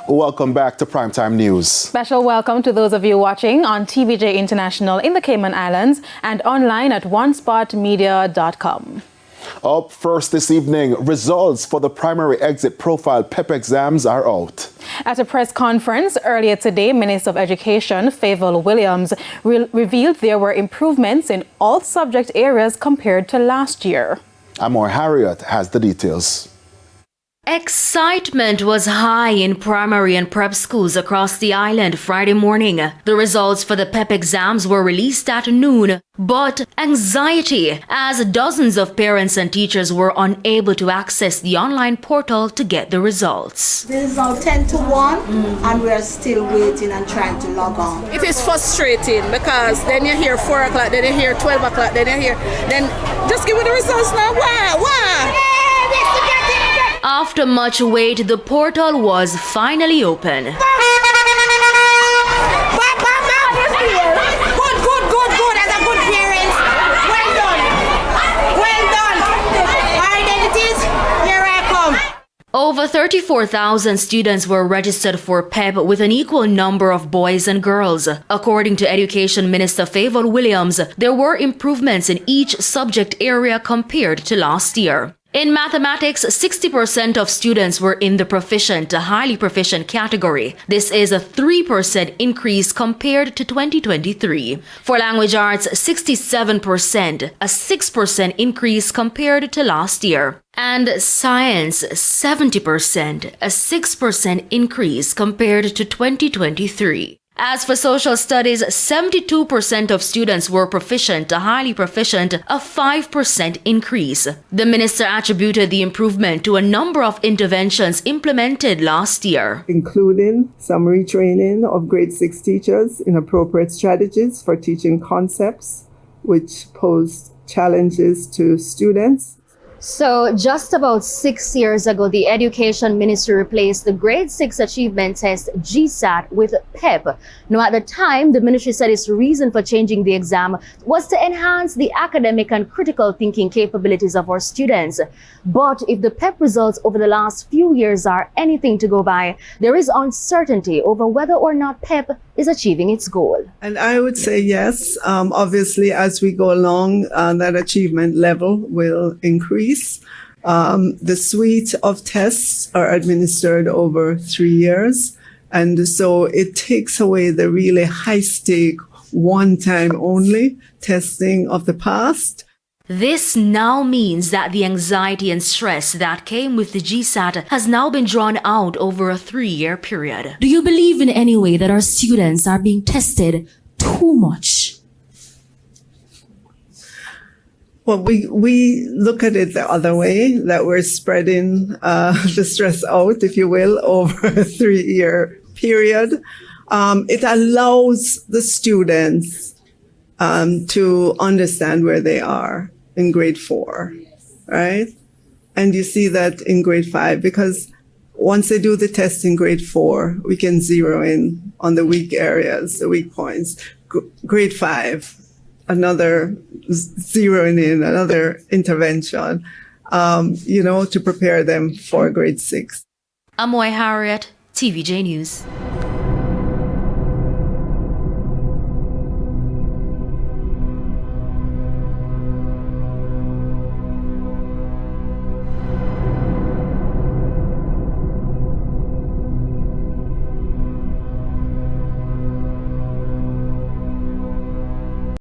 Welcome back to Primetime News. Special welcome to those of you watching on TVJ International in the Cayman Islands and online at onespotmedia.com. Up first this evening, results for the primary exit profile PEP exams are out. At a press conference earlier today, Minister of Education Favour Williams revealed there were improvements in all subject areas compared to last year. Amor Harriet has the details. Excitement was high in primary and prep schools across the island Friday morning. The results for the PEP exams were released at noon, but anxiety as dozens of parents and teachers were unable to access the online portal to get the results. This is now 10 to 1 and we are still waiting and trying to log on. It is frustrating because then you hear 4 o'clock, then you hear 12 o'clock, then you hear, then just give me the results now. Why? After much wait, the portal was finally open. Good. As a good parent. Well done. Our identities, here I come. Over 34,000 students were registered for PEP with an equal number of boys and girls. According to Education Minister Favour Williams, there were improvements in each subject area compared to last year. In mathematics, 60% of students were in the proficient to highly proficient category. This is a 3% increase compared to 2023. For language arts, 67%, a 6% increase compared to last year. And science, 70%, a 6% increase compared to 2023. As for social studies, 72% of students were proficient to highly proficient, a 5% increase. The minister attributed the improvement to a number of interventions implemented last year, including some retraining of grade 6 teachers in appropriate strategies for teaching concepts which pose challenges to students. So just about 6 years ago, the Education Ministry replaced the Grade 6 Achievement Test GSAT with PEP. Now, at the time, the ministry said its reason for changing the exam was to enhance the academic and critical thinking capabilities of our students. But if the PEP results over the last few years are anything to go by, there is uncertainty over whether or not PEP is achieving its goal. And I would say yes. Obviously, as we go along, that achievement level will increase. The suite of tests are administered over 3 years. And so it takes away the really high stake, one time only testing of the past. This now means that the anxiety and stress that came with the GSAT has now been drawn out over a 3-year period. Do you believe in any way that our students are being tested too much? Well, we look at it the other way, that we're spreading the stress out, if you will, over a 3-year period. It allows the students to understand where they are in grade 4, right? And you see that in grade 5, because once they do the test in grade 4, we can zero in on the weak areas, the weak points. Grade 5, another zeroing in, another intervention, to prepare them for grade 6. Amoy Harriet, TVJ News.